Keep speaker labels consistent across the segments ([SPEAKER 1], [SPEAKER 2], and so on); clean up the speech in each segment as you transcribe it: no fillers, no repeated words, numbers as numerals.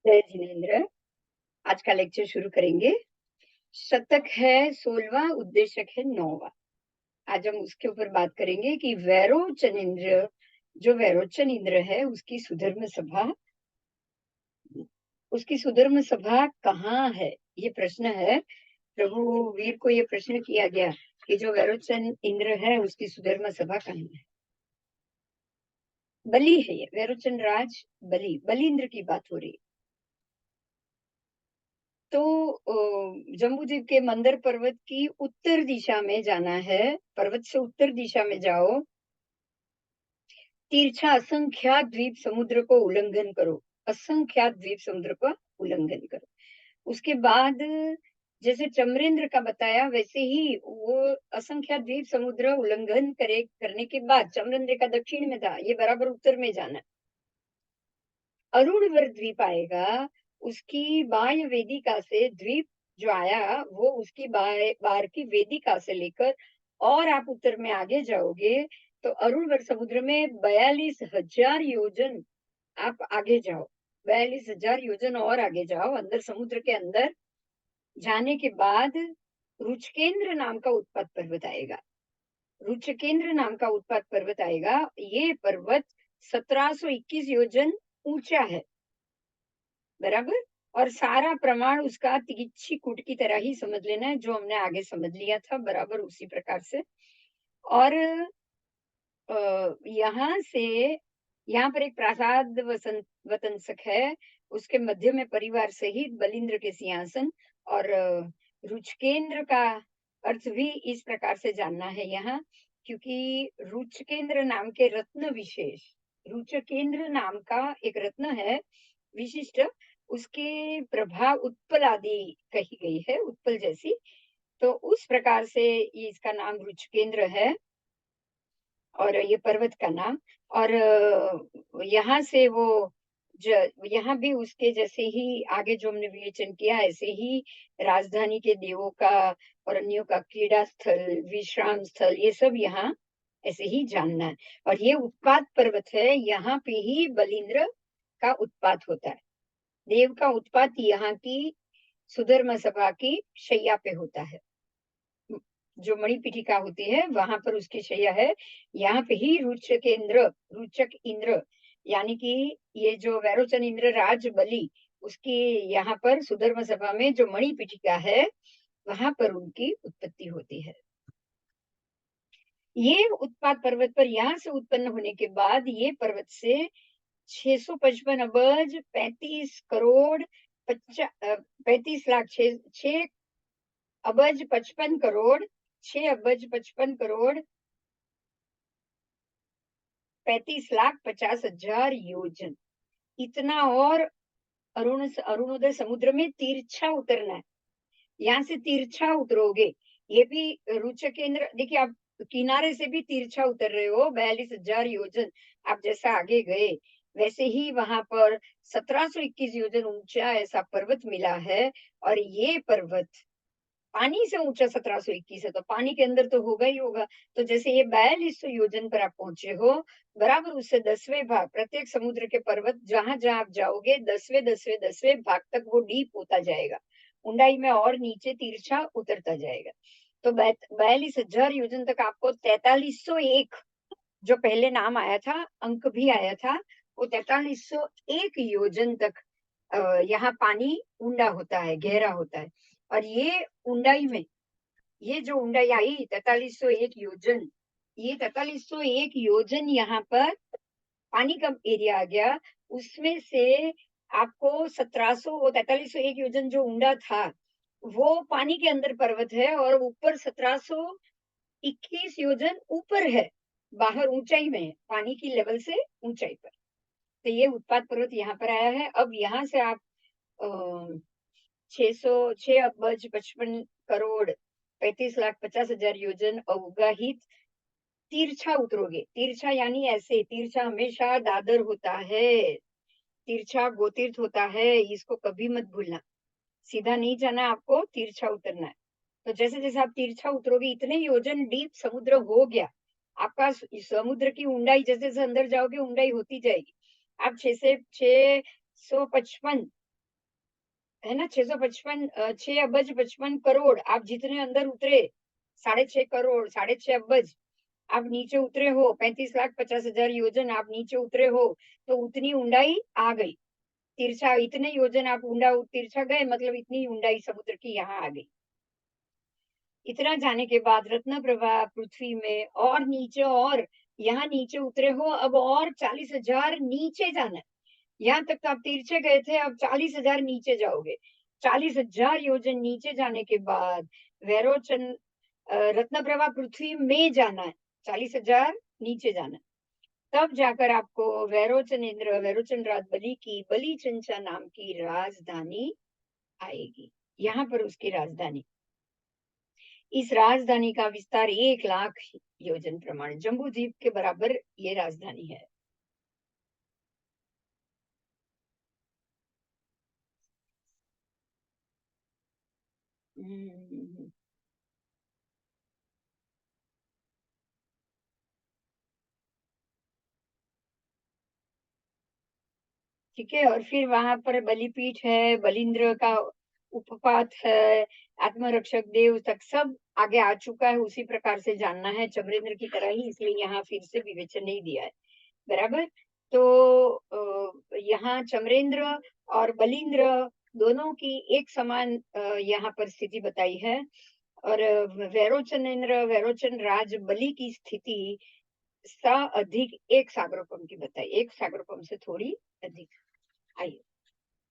[SPEAKER 1] जय जिनेन्द्र। आज का लेक्चर शुरू करेंगे। शतक है 16वां, उद्देशक है 9वां। आज हम उसके ऊपर बात करेंगे कि वैरोचन इंद्र, जो वैरोचन इंद्र है, उसकी सुधर्म सभा कहाँ है? ये प्रश्न है। प्रभु वीर को ये प्रश्न किया गया कि जो वैरोचन इंद्र है उसकी सुधर्म सभा कहाँ है? बलि है ये, वैरोचन राज बलि इंद्र की बात हो रही है। तो जम्बूद्वीप के मंदर पर्वत की उत्तर दिशा में जाना है। पर्वत से उत्तर दिशा में जाओ, तिरछा असंख्यात द्वीप समुद्र को उल्लंघन करो। असंख्यात द्वीप समुद्र का उल्लंघन करो। उसके बाद जैसे चमरेंद्र का बताया वैसे ही वो असंख्यात द्वीप समुद्र उल्लंघन करने के बाद चमरेंद्र का दक्षिण में था, ये बराबर उत्तर में जाना। अरुणवर द्वीप आएगा, उसकी बाह्य वेदिका से द्वीप जो आया वो उसकी बाहर की वेदिका से लेकर और आप उत्तर में आगे जाओगे तो अरुणवर समुद्र में 42,000 योजन आप आगे जाओ। 42,000 योजन और आगे जाओ, अंदर समुद्र के अंदर जाने के बाद रुचकेंद्र नाम का उत्पात पर्वत आएगा। रुचकेंद्र नाम का उत्पात पर्वत आएगा। ये पर्वत 1721 योजन ऊंचा है, बराबर। और सारा प्रमाण उसका तिरछी कूट की तरह ही समझ लेना है, जो हमने आगे समझ लिया था, बराबर उसी प्रकार से। और यहाँ से यहाँ पर एक प्रासाद वतंसक है, उसके मध्य में परिवार सहित बलिंद्र के सिंहासन। और रुचकेंद्र का अर्थ भी इस प्रकार से जानना है यहाँ, क्योंकि रुचकेंद्र नाम के रत्न विशेष, रुचकेंद्र नाम का एक रत्न है विशिष्ट, उसके प्रभाव उत्पल आदि कही गई है, उत्पल जैसी। तो उस प्रकार से ये इसका नाम रुचकेंद्र है और ये पर्वत का नाम। और यहाँ से वो यहाँ भी उसके जैसे ही आगे जो हमने विवेचन किया ऐसे ही राजधानी के देवों का और अन्यों का क्रीड़ा स्थल, विश्राम स्थल, ये सब यहाँ ऐसे ही जानना है। और ये उत्पात पर्वत है, यहाँ पे ही बलिंद्र का उत्पात होता है। देव का उत्पात यहाँ की सुधर्म सभा की शैया पे होता है। जो मणिपीठिका होती है वहां पर उसकी शैया है। यहाँ पे ही रुचक इंद्र यानी कि ये जो वैरोचन इंद्र राज बलि, उसकी यहाँ पर सुधर्म सभा में जो मणिपीठिका है वहां पर उनकी उत्पत्ति होती है। ये उत्पात पर्वत पर यहाँ से उत्पन्न होने के बाद ये पर्वत से 655 अबज 35 करोड़ 35 लाख 6 अबज 55 करोड़ 6 अबज 55 करोड़ 35,50,000 योजन, इतना और अरुणोदय समुद्र में तिरछा उतरना है। यहाँ से तिरछा उतरोगे, ये भी रुचकेंद्र देखिए, आप किनारे से भी तिरछा उतर रहे हो 42,000 योजन। आप जैसा आगे गए वैसे ही वहां पर 1721 योजन ऊंचा ऐसा पर्वत मिला है। और ये पर्वत पानी से ऊंचा 1721 है, तो पानी के अंदर तो होगा ही होगा। तो जैसे ये 4200 योजन पर आप पहुंचे हो, बराबर उससे 10वें भाग, प्रत्येक समुद्र के पर्वत जहां जहां आप जाओगे 10वें भाग तक वो डीप होता जाएगा, ऊंडाई में और नीचे तिरछा उतरता जाएगा। तो 42,000 योजन तक आपको 4301, जो पहले नाम आया था, अंक भी आया था, वो 4301 योजन तक यहाँ पानी ऊंडा होता है, गहरा होता है। और ये ऊंडाई में, ये जो ऊंडाई आई 4301 योजन, ये 4301 योजन यहाँ पर पानी का एरिया आ गया। उसमें से आपको 4301 योजन जो ऊंडा था वो पानी के अंदर पर्वत है, और ऊपर 1721 योजन ऊपर है, बाहर ऊंचाई में है, पानी की लेवल से ऊंचाई पर। तो ये उत्पात पर्वत यहाँ पर आया है। अब यहाँ से आप 6 अबज 55 करोड़ 35,50,000 योजन अवगाहित तिरछा उतरोगे। तिरछा यानी ऐसे, तिरछा हमेशा दादर होता है, तिरछा गोतीर्थ होता है, इसको कभी मत भूलना। सीधा नहीं जाना, आपको तिरछा उतरना है। तो जैसे जैसे आप तिरछा उतरोगे इतने योजन डीप समुद्र हो गया आपका। समुद्र की ऊंडाई जैसे जैसे अंदर जाओगे ऊंडाई होती जाएगी। आप 6 से 655 है ना, 655 6 अबज 55 करोड़ आप जितने अंदर उतरे, 6.5 करोड़ 6.5 अबज आप नीचे उतरे हो, 35,50,000 योजन आप नीचे उतरे हो, तो उतनी ऊंडाई आ गई। तिरछा इतने योजन आप ऊंडा तिरछा गए, मतलब इतनी ऊंडाई समुद्र की यहाँ आ गई। इतना जाने के बाद रत्न प्रभा पृथ्वी में और नीचे, और यहाँ नीचे उतरे हो, अब और 40,000 नीचे जाना है। यहाँ तक तो आप तिरछे गए थे, अब 40,000 नीचे जाओगे। 40,000 योजन नीचे जाने के बाद वैरोचन रत्न प्रभा पृथ्वी में जाना है, 40,000 नीचे जाना है। तब जाकर आपको वैरोचन इंद्र वैरोचन राज बलि की बलि चंचा नाम की राजधानी आएगी। यहाँ पर उसकी राजधानी, इस राजधानी का विस्तार 1,00,000 योजन प्रमाण, जम्बू द्वीप के बराबर ये राजधानी है। हम्म, ठीक है। और फिर वहां पर बलिपीठ है, बलिंद्र का उपपात है, आत्मरक्षक देव तक सब आगे आ चुका है। उसी प्रकार से जानना है चमरेंद्र की तरह ही, इसलिए यहाँ फिर से विवेचन नहीं दिया है, बराबर। तो यहाँ चमरेंद्र और बलिंद्र दोनों की एक समान यहाँ पर स्थिति बताई है। और वैरोचनेन्द्र वैरोचन राज बलि की स्थिति सा अधिक एक सागरोपम की बताई, एक सागरोपम से थोड़ी अधिक। आइए,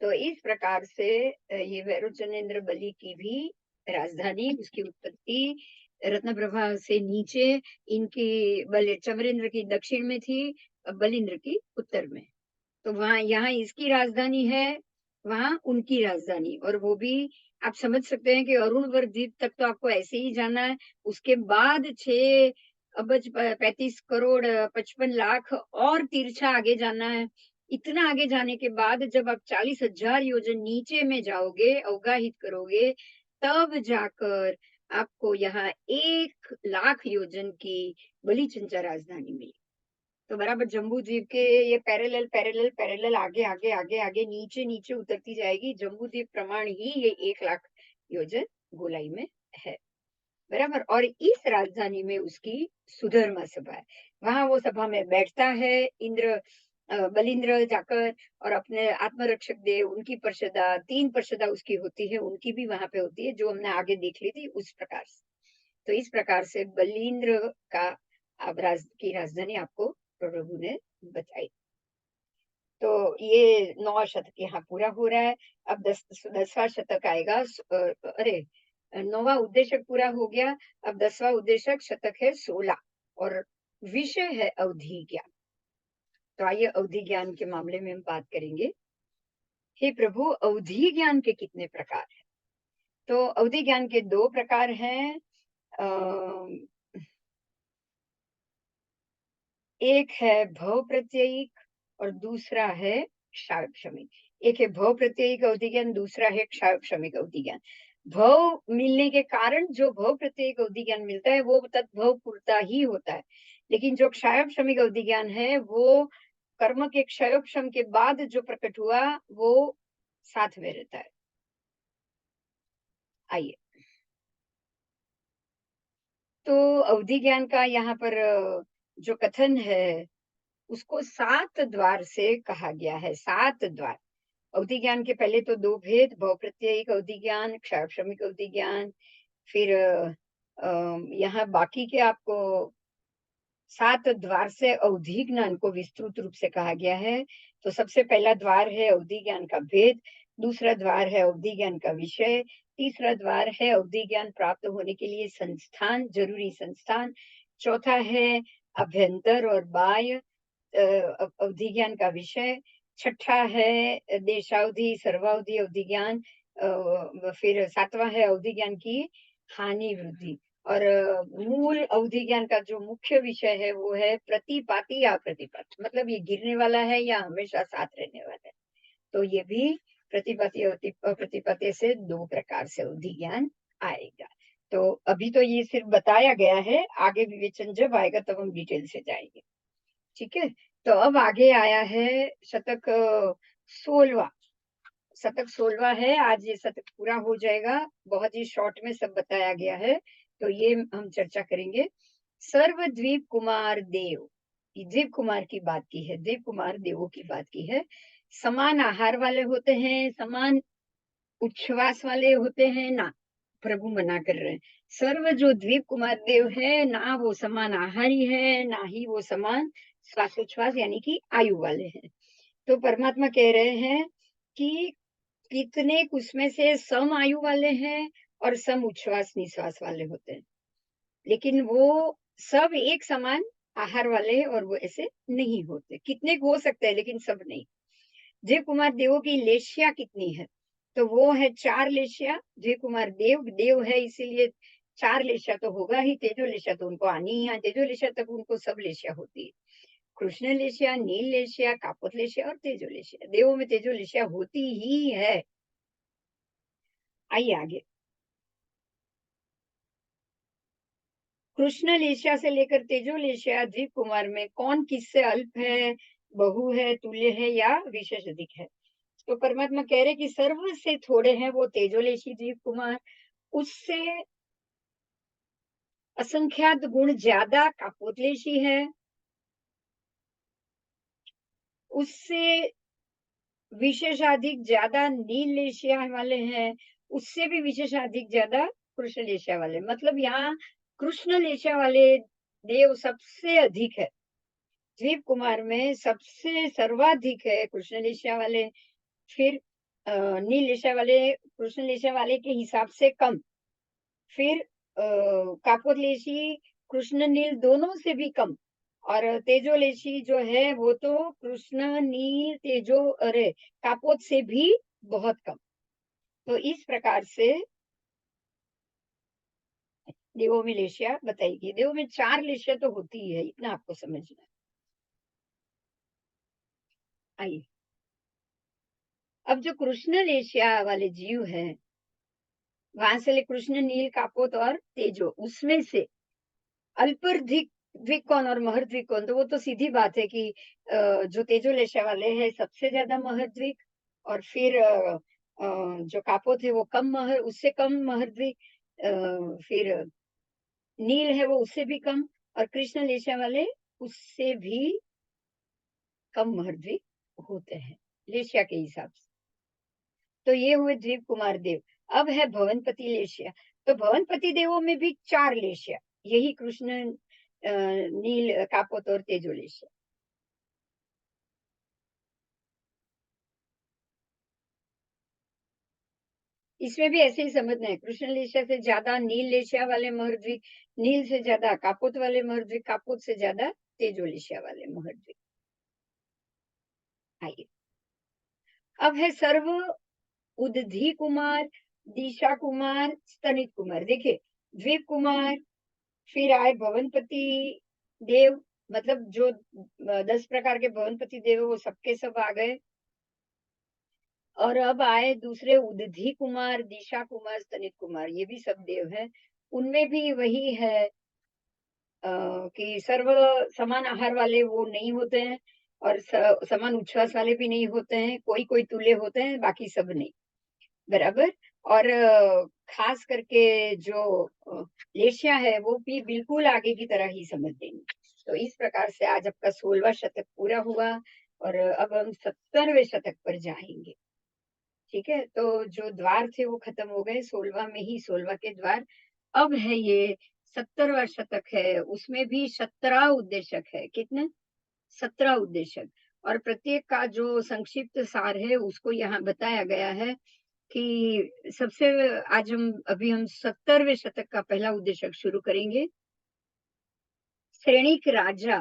[SPEAKER 1] तो इस प्रकार से ये वैरोचनेन्द्र बलि की भी राजधानी, उसकी उत्पत्ति रत्नप्रभा से नीचे, इनकी बल चमरेंद्र की दक्षिण में थी, बलिंद्र की उत्तर में। तो वहां यहाँ इसकी राजधानी है, वहां उनकी राजधानी। और वो भी आप समझ सकते हैं कि अरुणवर्ग द्वीप तक तो आपको ऐसे ही जाना है, उसके बाद 6 अबज 35 करोड़ 55 लाख और तिरछा आगे जाना है। इतना आगे जाने के बाद जब आप 40,000 योजन नीचे में जाओगे, अवगाहित करोगे, तब जाकर आपको यहाँ 1,00,000 योजन की बलिचंचा राजधानी मिली। तो बराबर जम्बू द्वीप के ये पैरेलल पैरेलल पैरेलल आगे आगे आगे आगे नीचे नीचे उतरती जाएगी। जम्बू द्वीप प्रमाण ही ये 1,00,000 योजन गोलाई में है, बराबर। और इस राजधानी में उसकी सुधर्मा सभा है, वहां वो सभा में बैठता है इंद्र बलिंद्र जाकर, और अपने आत्मरक्षक देव उनकी परिषदा 3 परिषदा उसकी होती है, उनकी भी वहां पे होती है, जो हमने आगे देख ली थी उस प्रकार से। तो इस प्रकार से बलिंद्र का अब की राजधानी आपको प्रभु ने बताई। तो ये 9वां शतक यहाँ पूरा हो रहा है। अब 10वां शतक आएगा। अरे, 9वां उद्देशक पूरा हो गया। अब 10वां उद्देशक शतक है 16, और विषय है अवधि ज्ञान। तो आइए अवधि ज्ञान के मामले में हम बात करेंगे। हे प्रभु, अवधि ज्ञान के कितने प्रकार हैं? तो अवधि ज्ञान के 2 प्रकार हैं। एक है भव प्रत्ययिक और दूसरा है क्षार क्षमिक। एक है भव प्रत्ययिक अवधि ज्ञान, दूसरा है क्षार क्षमिक अवधि ज्ञान। भव मिलने के कारण जो भव प्रत्ययिक अवधि ज्ञान मिलता है वो तद्भव पूर्ता ही होता है, लेकिन जो क्षय क्षमिक अवधि ज्ञान है वो कर्म के क्षय क्षम के बाद जो प्रकट हुआ वो साथ में रहता है। आइए, तो अवधि ज्ञान का यहाँ पर जो कथन है उसको 7 द्वार से कहा गया है। 7 द्वार अवधि ज्ञान के पहले तो 2 भेद, भव प्रत्ययिक अवधि ज्ञान, क्षय क्षमिक अवधि ज्ञान। फिर यहाँ बाकी के आपको 7 द्वार से अवधि ज्ञान को विस्तृत रूप से कहा गया है। तो सबसे पहला द्वार है अवधि ज्ञान का भेद, दूसरा द्वार है अवधि ज्ञान का विषय, तीसरा द्वार है अवधि ज्ञान प्राप्त होने के लिए संस्थान, जरूरी संस्थान, चौथा है अभ्यंतर और बाह्य अवधि ज्ञान का विषय, छठा है देशावधि सर्वावधि अवधि ज्ञान, फिर 7वां है अवधि ज्ञान की हानि वृद्धि। और मूल अवधि ज्ञान का जो मुख्य विषय है वो है प्रतिपाती या अप्रतिपात, मतलब ये गिरने वाला है या हमेशा साथ रहने वाला है। तो ये भी प्रतिपाती अप्रतिपाती से 2 प्रकार से अवधि ज्ञान आएगा। तो अभी तो ये सिर्फ बताया गया है, आगे विवेचन जब आएगा तब हम डिटेल से जाएंगे, ठीक है। तो अब आगे आया है शतक 16वां। शतक 16वां है। आज ये शतक पूरा हो जाएगा। बहुत ही शॉर्ट में सब बताया गया है, तो ये हम चर्चा करेंगे। सर्व द्वीप कुमार देव, ये द्वीप कुमार की बात की है, द्वीप कुमार देवों की बात की है। समान आहार वाले होते हैं, समान उच्छ्वास वाले होते हैं ना, प्रभु मना कर रहे हैं। सर्व जो द्वीप कुमार देव है, ना वो समान आहारी है, ना ही वो समान श्वासोच्छ्वास यानी कि आयु वाले हैं। तो परमात्मा कह रहे हैं कि कितने उसमें से सम आयु वाले हैं और सम उच्छ्वास निश्वास वाले होते हैं, लेकिन वो सब एक समान आहार वाले हैं और वो ऐसे नहीं होते। कितने हो सकते हैं लेकिन सब नहीं। जय कुमार देवों की लेशिया कितनी है? तो वो है 4 लेशिया। जय कुमार देव देव है इसीलिए 4 लेशिया तो होगा ही। तेजो लेशिया तो उनको आनी ही है, तेजो लेशिया तक उनको सब लेशिया होती है। कृष्ण लेशिया, नील लेशिया, कापोत लेशिया और तेजो लेशिया। देवों में तेजो लेशिया होती ही है। आइए आगे। कृष्ण लेशिया से लेकर तेजो लेशिया द्वीप कुमार में कौन किससे अल्प है, बहु है, तुल्य है या विशेष अधिक है? तो परमात्मा कह रहे कि सर्व से थोड़े हैं वो तेजोलेशी द्वीप कुमार, उससे असंख्यात गुण ज्यादा कापोतलेशी है, उससे विशेषाधिक ज्यादा नील लेशिया वाले हैं, उससे भी विशेषाधिक ज्यादा कृष्ण लेशिया वाले। मतलब यहाँ कृष्ण लेशिया वाले देव सबसे अधिक है। द्वीप कुमार में सबसे सर्वाधिक है कृष्ण लेशिया वाले, फिर नील लेशिया वाले कृष्ण लेशिया वाले के हिसाब से कम, फिर कापोतलेशी कृष्ण नील दोनों से भी कम, और तेजोलेशी जो है वो तो कृष्ण नील तेजो अरे कापोत से भी बहुत कम। तो इस प्रकार से देवों में लेशिया बताएगी। देवों में 4 लेशिया तो होती ही है, इतना आपको समझना है। आइए, अब जो कृष्ण लेशिया वाले जीव है, वहां से ले कृष्ण नील कापोत और तेजो, उसमें से अल्पर्धिक द्विक कौन और महर्द्विक कौन? तो वो तो सीधी बात है कि जो तेजोलेशा वाले हैं सबसे ज्यादा महर्द्विक, और फिर जो कापोत है वो कम महर, उससे कम महर्द्विक, फिर नील है वो उससे भी कम, और कृष्ण लेशा वाले उससे भी कम महर्द्विक होते हैं लेशिया के हिसाब से। तो ये हुए द्वीप कुमार देव। अब है भवनपति लेशिया। तो भवनपति देवों में भी 4 लेशिया, यही कृष्ण नील कापोत और तेजो लेशिया। इसमें भी ऐसे ही समझना है, कृष्ण लेशिया से ज्यादा नील लेशिया वाले महर्द्विक, नील से ज्यादा कापोत वाले महर्द्विक, कापोत से ज्यादा तेजो लेशिया वाले महर्द्विक। आइए, अब है सर्व उदधी कुमार, दिशा कुमार, स्तनित कुमार। देखिए, द्वीप कुमार, फिर आए भवनपति देव, मतलब जो 10 प्रकार के भवनपति देव है वो सबके सब आ गए। और अब आए दूसरे उदधी कुमार, दिशा कुमार, स्तनित कुमार, ये भी सब देव है। उनमें भी वही है कि सर्व समान आहार वाले वो नहीं होते हैं, और समान उच्छ्वास वाले भी नहीं होते हैं। कोई कोई तुल्य होते हैं, बाकी सब नहीं, बराबर। और खास करके जो लेशिया है वो भी बिल्कुल आगे की तरह ही समझ देंगे। तो इस प्रकार से आज आपका 16वां शतक पूरा हुआ, और अब हम 70वें शतक पर जाएंगे। ठीक है, तो जो द्वार थे वो खत्म हो गए 16वां में ही, 16वां के द्वार। अब है ये 70वां शतक है, उसमें भी 17 उद्देशक है। कितने? 17 उद्देशक, और प्रत्येक का जो संक्षिप्त सार है उसको यहाँ बताया गया है कि सबसे आज हम 70वें शतक का पहला उद्देशक शुरू करेंगे। श्रेणिक राजा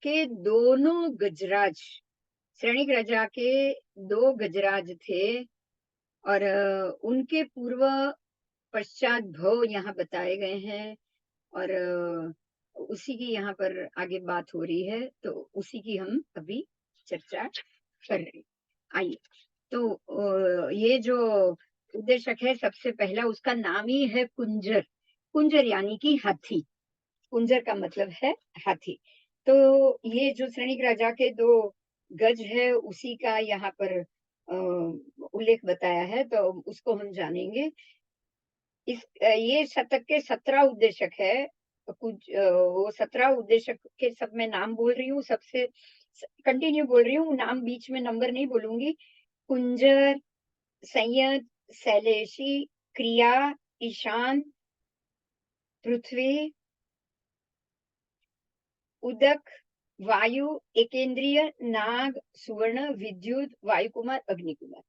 [SPEAKER 1] के दोनों गजराज, श्रेणिक राजा के 2 गजराज थे, और उनके पूर्व पश्चात भव यहाँ बताए गए हैं, और उसी की यहाँ पर आगे बात हो रही है, तो उसी की हम अभी चर्चा कर रहे हैं। आइए, तो ये जो उद्देशक है सबसे पहला, उसका नाम ही है कुंजर। कुंजर यानी कि हाथी, कुंजर का मतलब है हाथी। तो ये जो श्रेणिक राजा के 2 गज है उसी का यहाँ पर उल्लेख बताया है, तो उसको हम जानेंगे। ये शतक के 17 उद्देशक है। कुछ वो 17 उद्देशक के सब मैं नाम बोल रही हूँ, सबसे कंटिन्यू बोल रही हूँ, नाम बीच में नंबर नहीं बोलूंगी। कुंजर, संयत, शैलेशी, क्रिया, ईशान, पृथ्वी, उदक, वायु, एकेंद्रिय, नाग, सुवर्ण, विद्युत, वायु कुमार, अग्नि कुमार।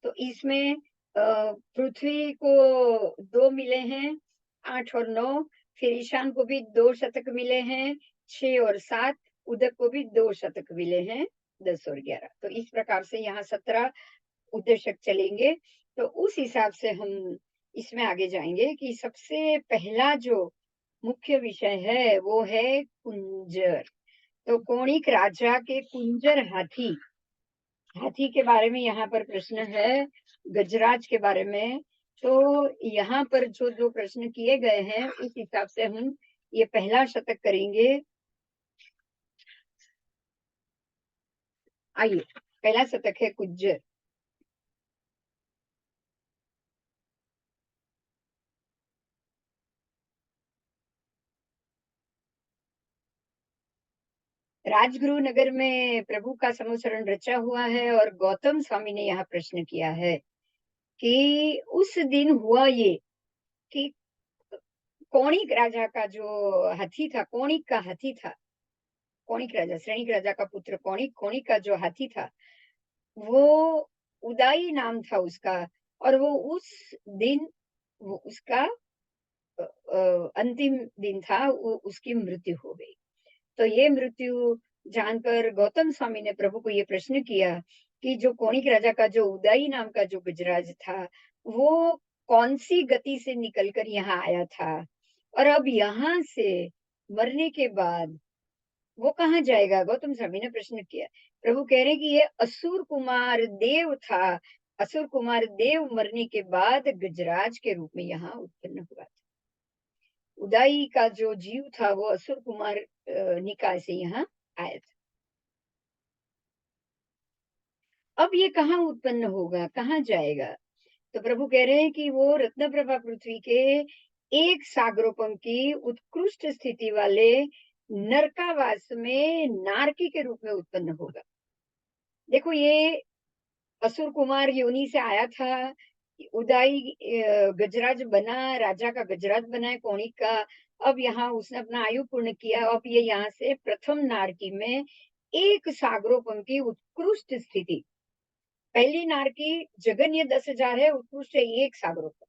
[SPEAKER 1] तो इसमें पृथ्वी को 2 मिले हैं, 8 और 9। फिर ईशान को भी 2 शतक मिले हैं, 6 और 7। उदक को भी 2 शतक मिले हैं, 10 और 11। तो इस प्रकार से यहाँ 17 उद्देशक चलेंगे। तो उस हिसाब से हम इसमें आगे जाएंगे कि सबसे पहला जो मुख्य विषय है वो है कुंजर। तो कौणिक राजा के कुंजर हाथी, हाथी के बारे में यहाँ पर प्रश्न है, गजराज के बारे में। तो यहाँ पर जो जो प्रश्न किए गए हैं उस हिसाब से हम ये पहला शतक करेंगे। आइए, पहला शतक है कुंजर। राजगुरु नगर में प्रभु का समोसरण रचा हुआ है और गौतम स्वामी ने यहाँ प्रश्न किया है कि उस दिन हुआ ये कि कौणिक राजा का जो हाथी था, कौणिक का हाथी था, कौणिक राजा, श्रेणिक राजा का पुत्र कौणिक, कौणिक का जो हाथी था वो उदाई नाम था उसका, और वो उस दिन वो उसका अंतिम दिन था, वो उसकी मृत्यु हो गई। तो ये मृत्यु जानकर गौतम स्वामी ने प्रभु को ये प्रश्न किया कि जो कौणिक राजा का जो उदाई नाम का जो गजराज था वो कौन सी गति से निकलकर यहाँ आया था, और अब यहाँ से मरने के बाद वो कहाँ जाएगा। गौतम स्वामी ने प्रश्न किया। प्रभु कह रहे कि ये असुर कुमार देव था, असुर कुमार देव मरने के बाद गजराज के रूप में यहाँ उत्पन्न हुआ था। उदाई का जो जीव था वो असुर कुमार निकाय से यहाँ आया था। अब ये कहाँ उत्पन्न होगा, कहाँ जाएगा। तो प्रभु कह रहे हैं कि वो रत्नप्रभा पृथ्वी के एक सागरोपम की उत्कृष्ट स्थिति वाले नरकावास में नारकी के रूप में उत्पन्न होगा। देखो, ये असुर कुमार योनि से आया था, उदाई गजराज बना, राजा का गजराज बना है कौणिक का। अब यहाँ उसने अपना आयु पूर्ण किया, अब ये यहाँ से प्रथम नारकी में एक सागरोपम की उत्कृष्ट स्थिति, पहली नारकी जगन्य 10,000 है, उत्कृष्ट है एक सागरोपम।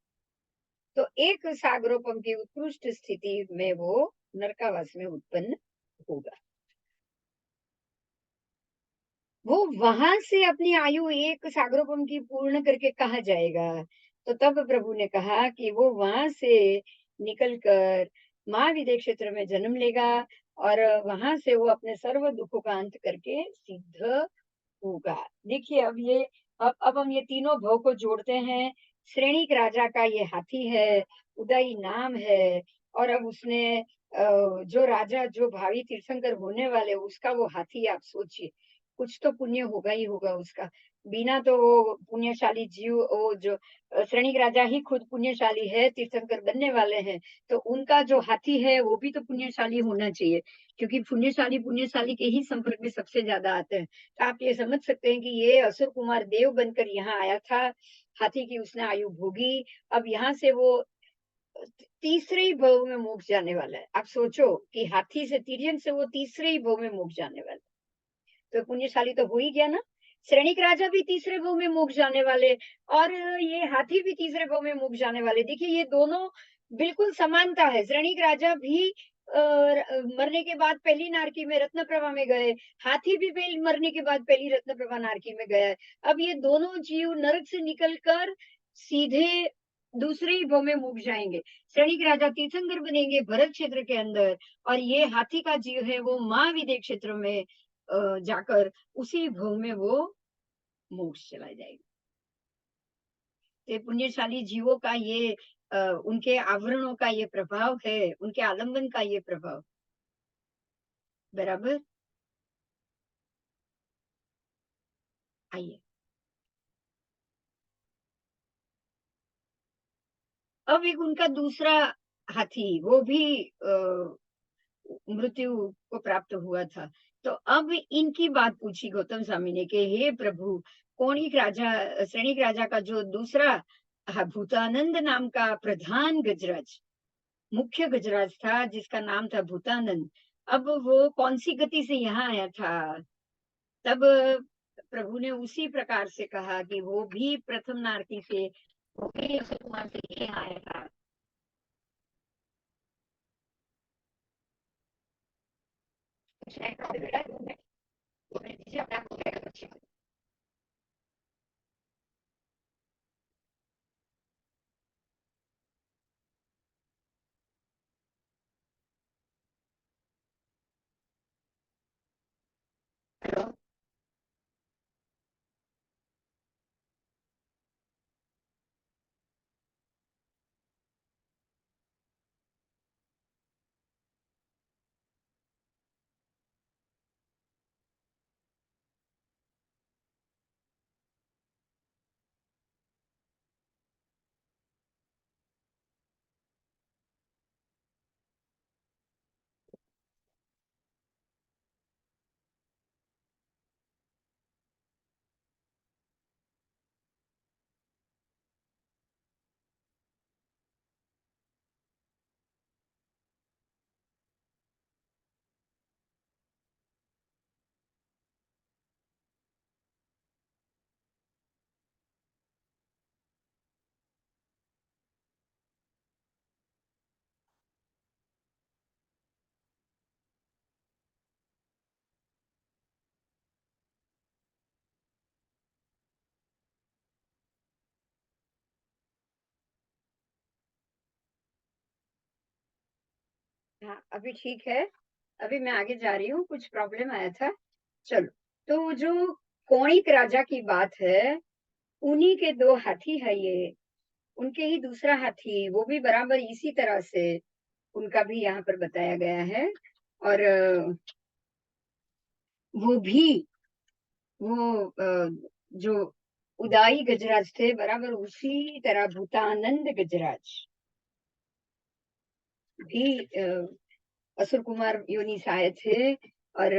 [SPEAKER 1] तो एक सागरोपम की उत्कृष्ट स्थिति में वो नरकावास में उत्पन्न होगा। वो वहां से अपनी आयु एक सागरोपम की पूर्ण करके कहा जाएगा। तो तब प्रभु ने कहा कि वो वहां से निकलकर महाविद्य क्षेत्र में जन्म लेगा और वहां से वो अपने सर्व दुखों का अंत करके सिद्ध होगा। देखिए, अब हम ये तीनों भव को जोड़ते हैं। श्रेणिक राजा का ये हाथी है, उदयी नाम है, और अब उसने जो राजा जो भावी तीर्थंकर होने वाले उसका वो हाथी, आप सोचिए कुछ तो पुण्य होगा ही होगा उसका। बिना तो वो पुण्यशाली जीव, वो जो श्रेणिक राजा ही खुद पुण्यशाली है, तीर्थंकर बनने वाले हैं, तो उनका जो हाथी है वो भी तो पुण्यशाली होना चाहिए, क्योंकि पुण्यशाली पुण्यशाली के ही संपर्क में सबसे ज्यादा आते हैं। तो आप ये समझ सकते हैं कि ये असुर कुमार देव बनकर यहाँ आया था, हाथी की उसने आयु भोगी, अब यहाँ से वो तीसरे ही भव में मोक्ष जाने वाला है। आप सोचो कि हाथी से, तिर्यक से वो तीसरे ही भव में मोक्ष जाने वाला है, तो पुण्यशाली तो हो ही गया ना। श्रेणिक राजा भी तीसरे भव में मोक्ष जाने वाले, और ये हाथी भी तीसरे भव में मोक्ष जाने वाले। देखिए, ये दोनों बिल्कुल समानता है। श्रेणिक राजा भी मरने के बाद पहली नारकी में रत्नप्रभा में गए, हाथी भी पहली मरने के बाद पहली रत्नप्रभा नारकी में गया है। अब ये दोनों जीव नरक से निकलकर सीधे दूसरे ही भव में मोक्ष जाएंगे। श्रेणिक राजा तीर्थंकर बनेंगे भरत क्षेत्र के अंदर, और ये हाथी का जीव है वो महाविद्य क्षेत्र में जाकर उसी भव में वो मोक्ष चला जाएगा। ये पुण्यशाली जीवों का ये उनके आवरणों का ये प्रभाव है, उनके आलंबन का ये प्रभाव। बराबर। आइए, अब एक उनका दूसरा हाथी वो भी मृत्यु को प्राप्त हुआ था। तो अब इनकी बात पूछी गौतम स्वामी ने कि हे प्रभु, कौणिक राजा, सैनिक राजा का जो दूसरा भूतानंद नाम का प्रधान गजराज, मुख्य गजराज था जिसका नाम था भूतानंद, अब वो कौन सी गति से यहाँ आया था? तब प्रभु ने उसी प्रकार से कहा कि वो भी प्रथम नारकी से, वो भी अक्षय कुमार से ही आया था। हाँ, अभी ठीक है। अभी मैं आगे जा रही हूँ, कुछ प्रॉब्लम आया था। चलो, तो जो कौणिक राजा की बात है, उन्हीं के दो हाथी है ये, उनके ही दूसरा हाथी, वो भी बराबर इसी तरह से उनका भी यहाँ पर बताया गया है। और वो भी वो जो उदाई गजराज थे, बराबर उसी तरह भूतानंद गजराज भी असुर कुमार योनि से आए थे। और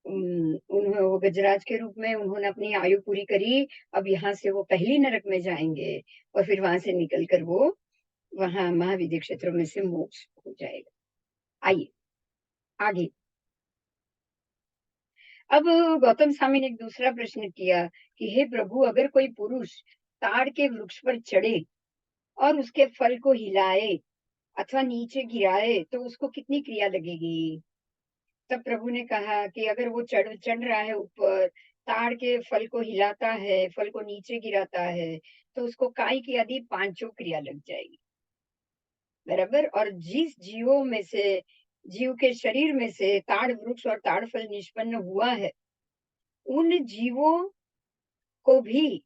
[SPEAKER 1] उन्होंने वो गजराज के रूप में उन्होंने अपनी आयु पूरी करी। अब यहाँ से वो पहली नरक में जाएंगे और फिर वहां से निकलकर वो वहां महाविद्य क्षेत्रों में से मोक्ष हो जाएगा। आइए आगे। अब गौतम स्वामी ने एक दूसरा प्रश्न किया कि हे प्रभु, अगर कोई पुरुष ताड़ के वृक्ष पर चढ़े और उसके फल को हिलाए अथवा नीचे गिराए तो उसको कितनी क्रिया लगेगी? तब प्रभु ने कहा कि अगर वो चढ़ चढ़ रहा है ऊपर, ताड़ के फल को हिलाता है, फल को नीचे गिराता है, तो उसको काय की आदि पांचों क्रिया लग जाएगी। बराबर। और जिस जीवों में से, जीव के शरीर में से ताड़ वृक्ष और ताड़ फल निष्पन्न हुआ है, उन जीवों को भी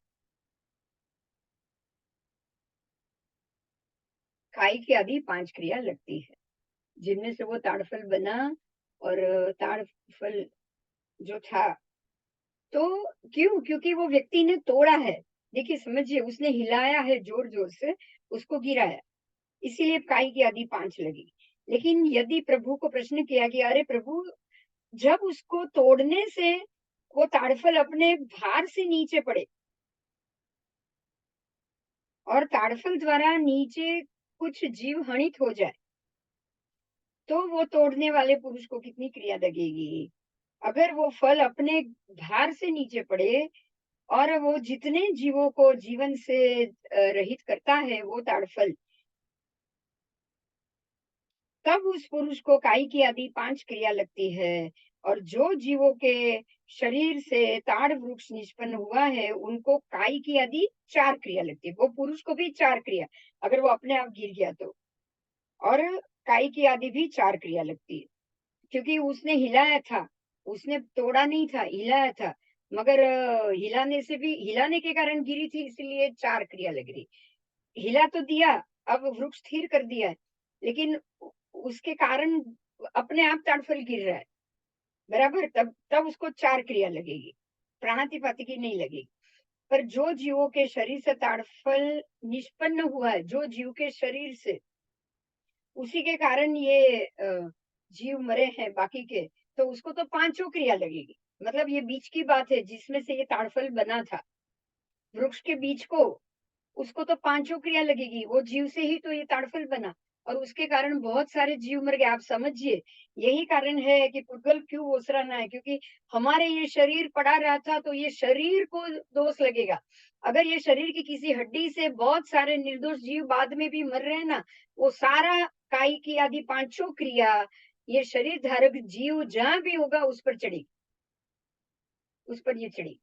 [SPEAKER 1] काय की आदि पांच क्रिया लगती है, जिनमें से वो ताड़ फल बना। और ताड़ फल जो था, तो क्यों? क्योंकि वो व्यक्ति ने तोड़ा है। देखिए समझिए, उसने हिलाया है जोर जोर से, उसको गिराया, इसीलिए काई की आदि पांच लगी। लेकिन यदि प्रभु को प्रश्न किया कि अरे प्रभु, जब उसको तोड़ने से वो ताड़फल अपने भार से नीचे पड़े और ताड़फल द्वारा नीचे कुछ जीव हनित हो जाए, तो वो तोड़ने वाले पुरुष को कितनी क्रिया लगेगी? अगर वो फल अपने भार से नीचे पड़े और वो जितने जीवों को जीवन से रहित करता है वो ताड़फल, तब उस पुरुष को काई की आदि पांच क्रिया लगती है। और जो जीवों के शरीर से ताड़ वृक्ष निष्पन्न हुआ है, उनको काई की आदि चार क्रिया लगती है। वो पुरुष को भी चार क्रिया, अगर वो अपने आप गिर गया तो। और काई की आदि भी चार क्रिया लगती है, क्योंकि उसने हिलाया था, उसने तोड़ा नहीं था, हिलाया था। मगर हिलाने से भी, हिलाने के कारण गिरी थी, इसलिए चार क्रिया लग रही। हिला तो दिया, अब वृक्ष स्थिर कर दिया है, लेकिन उसके कारण अपने आप ताड़फल गिर रहा है। बराबर। तब तब उसको चार क्रिया लगेगी, प्राणातिपाती की नहीं लगेगी। पर जो जीवों के शरीर से ताड़फल निष्पन्न हुआ है, जो जीव के शरीर से, उसी के कारण ये जीव मरे हैं बाकी के, तो उसको तो पांचों क्रिया लगेगी। मतलब ये बीज की बात है जिसमें से ये ताड़फल बना था, वृक्ष के बीज को, उसको तो पांचों क्रिया लगेगी, वो जीव से ही तो ये ताड़फल बना, और उसके कारण बहुत सारे जीव मर गए। आप समझिए, यही कारण है कि पुद्गल क्यों ओसराना है, क्योंकि हमारे ये शरीर पड़ा रहा था तो ये शरीर को दोष लगेगा। अगर ये शरीर की किसी हड्डी से बहुत सारे निर्दोष जीव बाद में भी मर रहे हैं ना, वो सारा काई की आदि पांचों क्रिया ये शरीर धारक जीव जहां भी होगा उस पर चढ़ी, उस पर ये चढ़ी।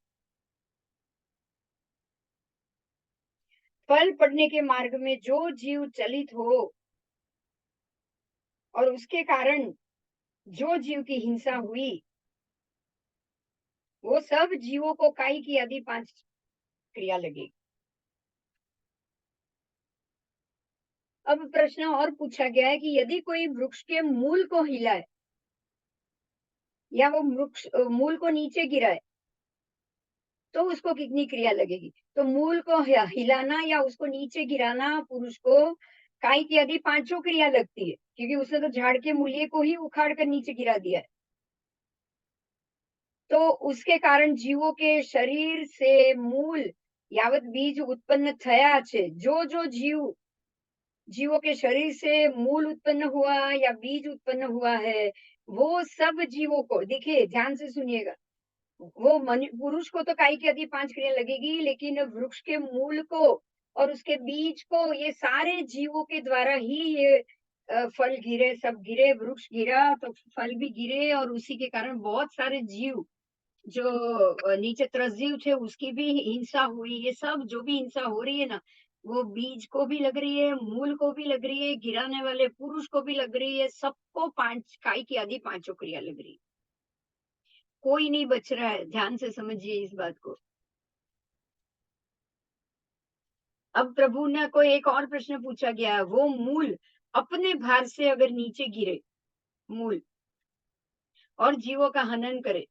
[SPEAKER 1] फल पड़ने के मार्ग में जो जीव चलित हो और उसके कारण जो जीव की हिंसा हुई, वो सब जीवों को काई की आदि पांच क्रिया लगी। अब प्रश्न और पूछा गया है कि यदि कोई वृक्ष के मूल को हिलाए या वो वृक्ष मूल को नीचे गिराए तो उसको कितनी क्रिया लगेगी। तो मूल को हिलाना या उसको नीचे गिराना पुरुष को काई की आदि पांचों क्रिया लगती है, क्योंकि उसने तो झाड़ के मूल्य को ही उखाड़ कर नीचे गिरा दिया है। तो उसके कारण जीवों के शरीर से मूल यावत बीज उत्पन्न थया छे, जो जो जीवों के शरीर से मूल उत्पन्न हुआ या बीज उत्पन्न हुआ है, वो सब जीवों को, देखिए ध्यान से सुनिएगा, वो पुरुष को तो काई की आदि पांच क्रिया लगेगी, लेकिन वृक्ष के मूल को और उसके बीज को, ये सारे जीवों के द्वारा ही ये फल गिरे, सब गिरे, वृक्ष गिरा तो फल भी गिरे, और उसी के कारण बहुत सारे जीव जो नीचे त्रसजीव थे उसकी भी हिंसा हुई। ये सब जो भी हिंसा हो रही है ना, वो बीज को भी लग रही है, मूल को भी लग रही है, गिराने वाले पुरुष को भी लग रही है, सबको पांच काई की आदि पांचों क्रिया लग रही है। कोई नहीं बच रहा है, ध्यान से समझिए इस बात को। अब प्रभु ने को एक और प्रश्न पूछा गया है, वो मूल अपने भार से अगर नीचे गिरे, मूल, और जीवों का हनन करे,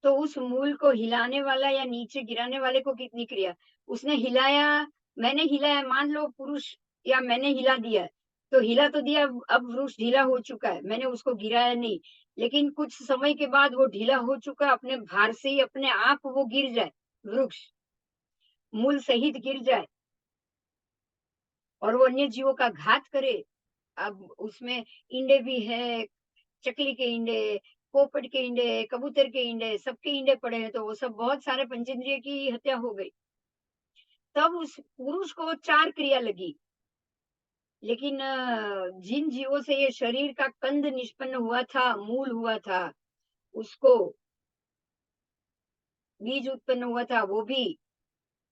[SPEAKER 1] तो उस मूल को हिलाने वाला या नीचे गिराने वाले को कितनी क्रिया। उसने हिलाया, मैंने हिलाया, मान लो पुरुष या मैंने हिला दिया, तो हिला तो दिया, अब वृक्ष ढीला हो चुका है, मैंने उसको गिराया नहीं, लेकिन कुछ समय के बाद वो ढीला हो चुका है, अपने भार से ही अपने आप वो गिर जाए, वृक्ष मूल सहित गिर जाए और वो अन्य जीवों का घात करे। अब उसमें इंडे भी है, चकली के इंडे, पोपट के इंडे, कबूतर के इंडे, सबके इंडे पड़े हैं, तो वो सब बहुत सारे पंचेंद्रिय की हत्या हो गई। तब उस पुरुष को चार क्रिया लगी, लेकिन जिन जीवों से ये शरीर का कंद निष्पन्न हुआ था, मूल हुआ था, उसको बीज उत्पन्न हुआ था,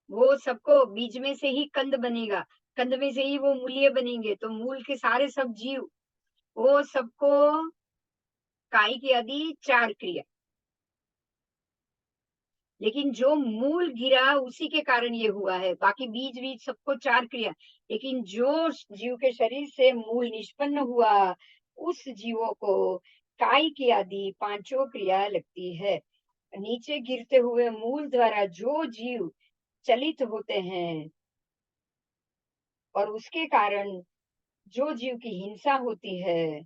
[SPEAKER 1] वो सबको बीज में से ही कंद बनेगा, कंद में से ही वो मूल्य बनेंगे, तो मूल के सारे सब जीव, वो सबको काई की आदि चार क्रिया। लेकिन जो मूल गिरा उसी के कारण ये हुआ है, बाकी बीज बीज सबको चार क्रिया, लेकिन जो जीव के शरीर से मूल निष्पन्न हुआ, उस जीवों को काई की आदि पांचों क्रिया लगती है। नीचे गिरते हुए मूल द्वारा जो जीव चलित होते हैं और उसके कारण जो जीव की हिंसा होती है,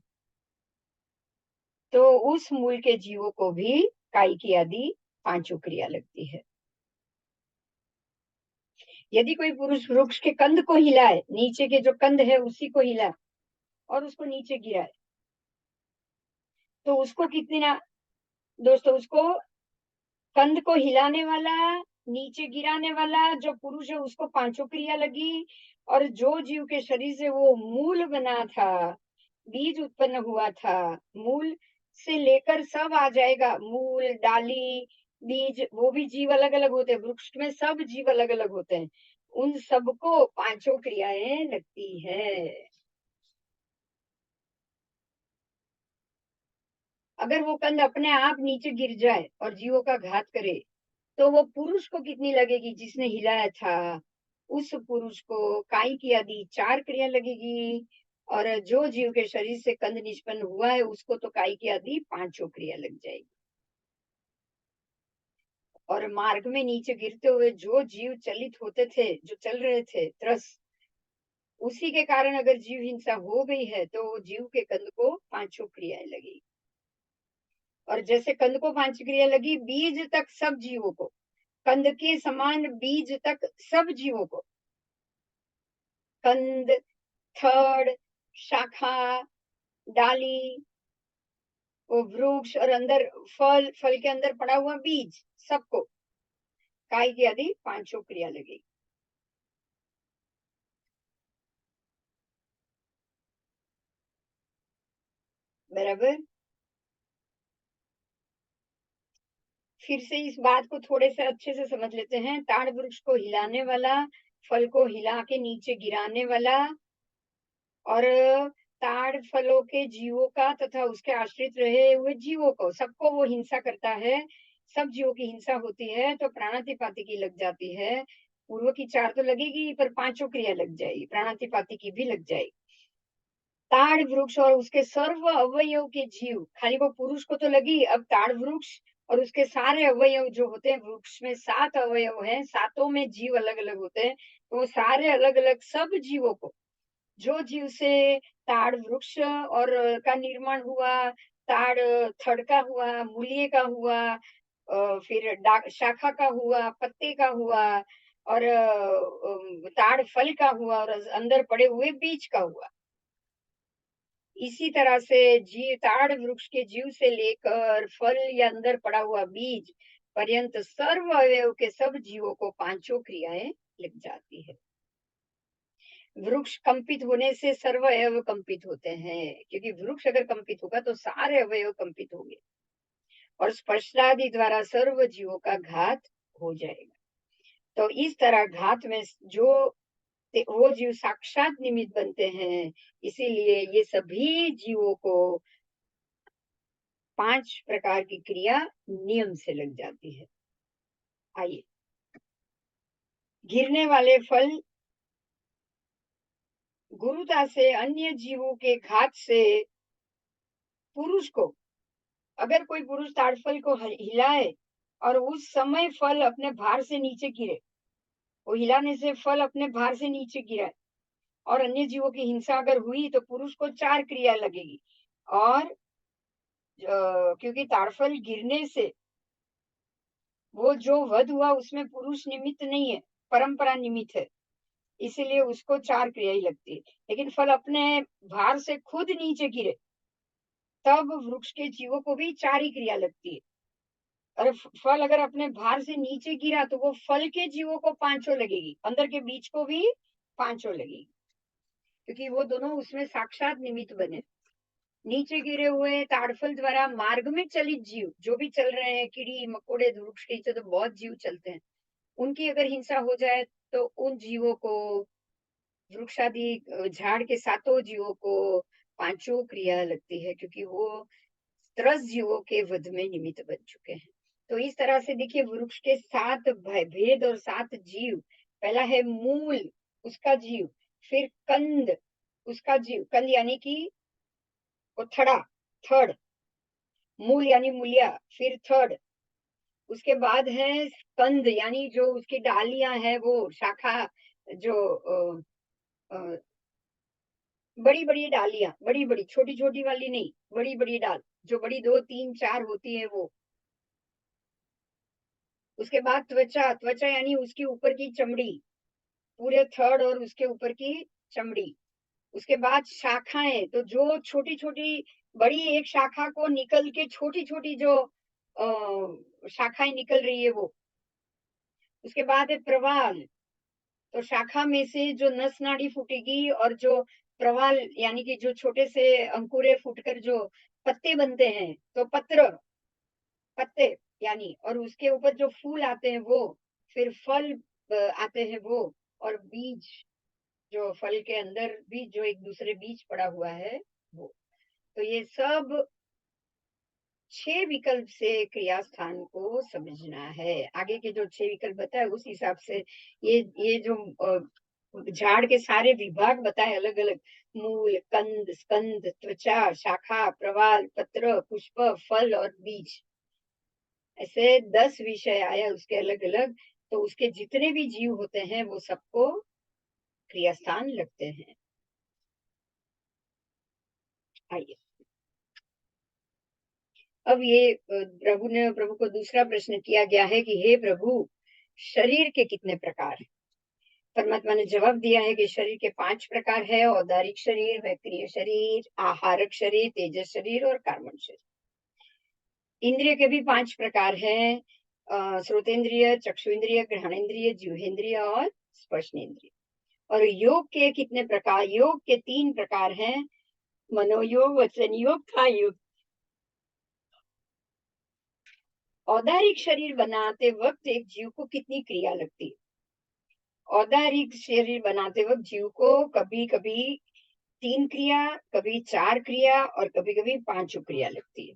[SPEAKER 1] तो उस मूल के जीवों को भी काई की आदि पांचों क्रिया लगती है। यदि कोई पुरुष वृक्ष के कंद को हिलाए, नीचे के जो कंद है उसी को हिलाए और उसको नीचे गिराए, तो उसको कितनी ना, दोस्तों, उसको कंद को हिलाने वाला, नीचे गिराने वाला जो पुरुष है उसको पांचों क्रिया लगी, और जो जीव के शरीर से वो मूल बना था, बीज उत्पन्न हुआ था, मूल से लेकर सब आ जाएगा, मूल, डाली, बीज, वो भी जीव अलग अलग होते हैं, वृक्ष में सब जीव अलग अलग होते हैं, उन सबको पांचों क्रियाएं लगती है। अगर वो कंद अपने आप नीचे गिर जाए और जीवों का घात करे, तो वो पुरुष को कितनी लगेगी जिसने हिलाया था, उस पुरुष को काई की आदि चार क्रिया लगेगी, और जो जीव के शरीर से कंद निष्पन्न हुआ है उसको तो काई की आदि पांचों क्रिया लग जाएगी। और मार्ग में नीचे गिरते हुए जो जीव चलित होते थे, जो चल रहे थे त्रस, उसी के कारण अगर जीव हिंसा हो गई है तो वो जीव के कंद को पांचों क्रियाएं लगी। और जैसे कंद को पांच क्रिया लगी, बीज तक सब जीवों को, कंद के समान बीज तक सब जीवों को, कंद, थड़, शाखा, डाली, वो वृक्ष और अंदर फल, फल के अंदर पड़ा हुआ बीज, सबको काय की आदि पांचों क्रिया लगी। बराबर। फिर से इस बात को थोड़े से अच्छे से समझ लेते हैं। ताड़ वृक्ष को हिलाने वाला, फल को हिला के नीचे गिराने वाला, और ताड़ फलों के जीवों का तथा उसके आश्रित रहे हुए जीवों को, सबको वो हिंसा करता है। सब जीवों की हिंसा होती है तो प्राणातिपाती की लग जाती है। पूर्व की चार तो लगेगी, पर पांचों क्रिया लग जाएगी, प्राणातिपाती की भी लग जाएगी। ताड़ वृक्ष और उसके सर्व अवयव के जीव, खाली वो पुरुष को तो लगी, अब ताड़ वृक्ष और उसके सारे अवयव जो होते हैं, वृक्ष में 7 अवयव हैं, सातों में जीव अलग अलग होते हैं, तो वो सारे अलग अलग सब जीवों को, जो जीव से ताड़ वृक्ष और का निर्माण हुआ, ताड़ थड़ का हुआ, मूलिये का हुआ, फिर शाखा का हुआ, पत्ते का हुआ, और ताड़ फल का हुआ, और अंदर पड़े हुए बीज का हुआ। इसी तरह से जीव, ताड़ वृक्ष के जीव से लेकर फल या अंदर पड़ा हुआ बीज पर्यंत सर्व अवयव के सब जीवों को पांचों क्रियाएं लग जाती है। वृक्ष कंपित होने से सर्व अवयव कंपित होते हैं, क्योंकि वृक्ष अगर कंपित होगा तो सारे अवयव कंपित होंगे, और स्पर्शादि द्वारा सर्व जीवों का घात हो जाएगा। तो इस तरह घात में जो वो जीव साक्षात निमित्त बनते हैं, इसीलिए ये सभी जीवों को 5 प्रकार की क्रिया नियम से लग जाती है। आइए, गिरने वाले फल गुरुता से अन्य जीवों के घात से पुरुष को, अगर कोई पुरुष ताड़फल को हिलाए और उस समय फल अपने भार से नीचे गिरे, वो हिलाने से फल अपने भार से नीचे गिरा और अन्य जीवों की हिंसा अगर हुई तो पुरुष को 4 क्रिया लगेगी। और क्योंकि ताड़फल गिरने से वो जो वध हुआ उसमें पुरुष निमित्त नहीं है, परंपरा निमित्त है, इसीलिए उसको 4 क्रिया ही लगती है। लेकिन फल अपने भार से खुद नीचे गिरे तब वृक्ष के जीवों को भी 4 ही क्रिया लगती है। और फल अगर अपने भार से नीचे गिरा तो वो फल के जीवों को पांचों लगेगी, अंदर के बीज को भी पांचों लगेगी, क्योंकि वो दोनों उसमें साक्षात निमित्त बने। नीचे गिरे हुए ताड़फल द्वारा मार्ग में चलित जीव जो भी चल रहे हैं, कीड़ी मकोड़े, वृक्ष के नीचे तो बहुत जीव चलते हैं, उनकी अगर हिंसा हो जाए तो उन जीवों को, वृक्षादि झाड़ के सातों जीवों को पांचों क्रिया लगती है, क्योंकि वो त्रस जीवों के वध में निमित्त बन चुके हैं। तो इस तरह से देखिए, वृक्ष के 7 भेद और 7 जीव। पहला है मूल, उसका जीव, फिर कंद, उसका जीव, कंद यानी कि वो थड़ा, थड़, मूल यानी मूलिया, फिर थड़, उसके बाद है कंद यानी जो उसकी डालियां है, वो शाखा, जो बड़ी बड़ी डालियां, बड़ी बड़ी, छोटी छोटी वाली नहीं, बड़ी बड़ी डाल, जो बड़ी 2 3 4 होती है वो। उसके बाद त्वचा, त्वचा यानी उसके ऊपर की चमड़ी, पूरे थड़ और उसके ऊपर की चमड़ी। उसके बाद शाखाएं, तो जो छोटी छोटी, बड़ी एक शाखा को निकल के छोटी छोटी जो शाखाएं निकल रही है वो। उसके बाद है प्रवाल, तो शाखा में से जो नस नाड़ी फूटेगी, और जो प्रवाल यानी कि जो छोटे से अंकुरे फूटकर जो पत्ते बनते हैं, तो पत्र, पत्ते यानी, और उसके ऊपर जो फूल आते हैं वो, फिर फल आते हैं वो, और बीज, जो फल के अंदर भी जो एक दूसरे बीज पड़ा हुआ है वो। तो ये सब 6 विकल्प से क्रिया स्थान को समझना है। आगे के जो 6 विकल्प बताए उस हिसाब से ये जो झाड़ के सारे विभाग बताए अलग अलग, मूल, कंद, स्कंद, त्वचा, शाखा, प्रवाल, पत्र, पुष्प, फल और बीज, ऐसे 10 विषय आया उसके अलग अलग, तो उसके जितने भी जीव होते हैं वो सबको क्रियास्थान लगते हैं। आइए, अब ये प्रभु को दूसरा प्रश्न किया गया है कि हे प्रभु, शरीर के कितने प्रकार हैं? परमात्मा ने जवाब दिया है कि शरीर के 5 प्रकार है: औदारिक शरीर, वैक्रिय शरीर, आहारक शरीर, तेजस शरीर और कार्बन शरीर। इंद्रिय के भी 5 प्रकार हैं: श्रोतेंद्रिय, चक्षुइंद्रिय, ग्रहणेन्द्रिय, जिह्वेंद्रिय और स्पर्शेंद्रिय। और योग के कितने प्रकार? योग के 3 प्रकार हैं: मनोयोग, वचन योग, काय योग। औदारिक शरीर बनाते वक्त एक जीव को कितनी क्रिया लगती है? औदारिक शरीर बनाते वक्त जीव को कभी कभी 3 क्रिया, कभी 4 क्रिया और कभी कभी 5 क्रिया लगती है।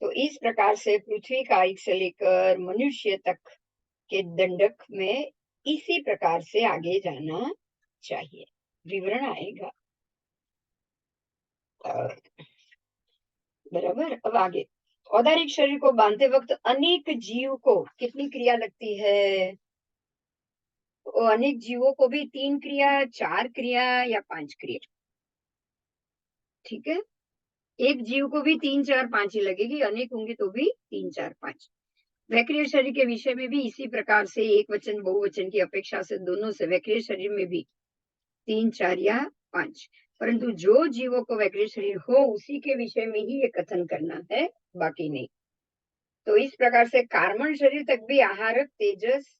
[SPEAKER 1] तो इस प्रकार से पृथ्वी कायिक से लेकर मनुष्य तक के दंडक में इसी प्रकार से आगे जाना चाहिए। विवरण आएगा। बराबर। अब आगे, औदारिक शरीर को बांधते वक्त अनेक जीव को कितनी क्रिया लगती है? तो अनेक जीवों को भी 3 क्रिया, 4 क्रिया या 5 क्रिया। ठीक है, एक जीव को भी 3, 4, 5 ही लगेगी, अनेक होंगे तो भी 3, 4, 5। वैक्रिय शरीर के विषय में भी इसी प्रकार से एक वचन बहुवचन की अपेक्षा से दोनों से वैक्रिय शरीर में भी 3, 4 या 5। परंतु जो जीवों को वैक्रिय शरीर हो उसी के विषय में ही ये कथन करना है, बाकी नहीं। तो इस प्रकार से कार्बन शरीर तक भी आहारक, तेजस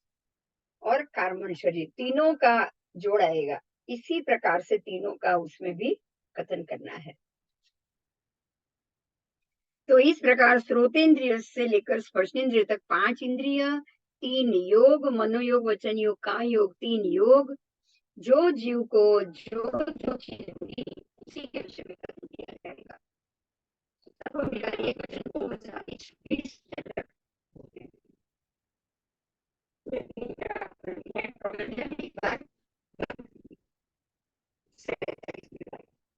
[SPEAKER 1] और कार्बन शरीर तीनों का जोड़ आएगा। इसी प्रकार से तीनों का उसमें भी कथन करना है। तो इस प्रकार श्रोतेंद्रिय से लेकर स्पर्शेंद्रिय तक 5 इंद्रिय, 3 योग, मनोयोग, वचन योग, काय योग, 3 योग। जो जीव को जो जो चीज होगी उसी के विषय में कथन किया जाएगा।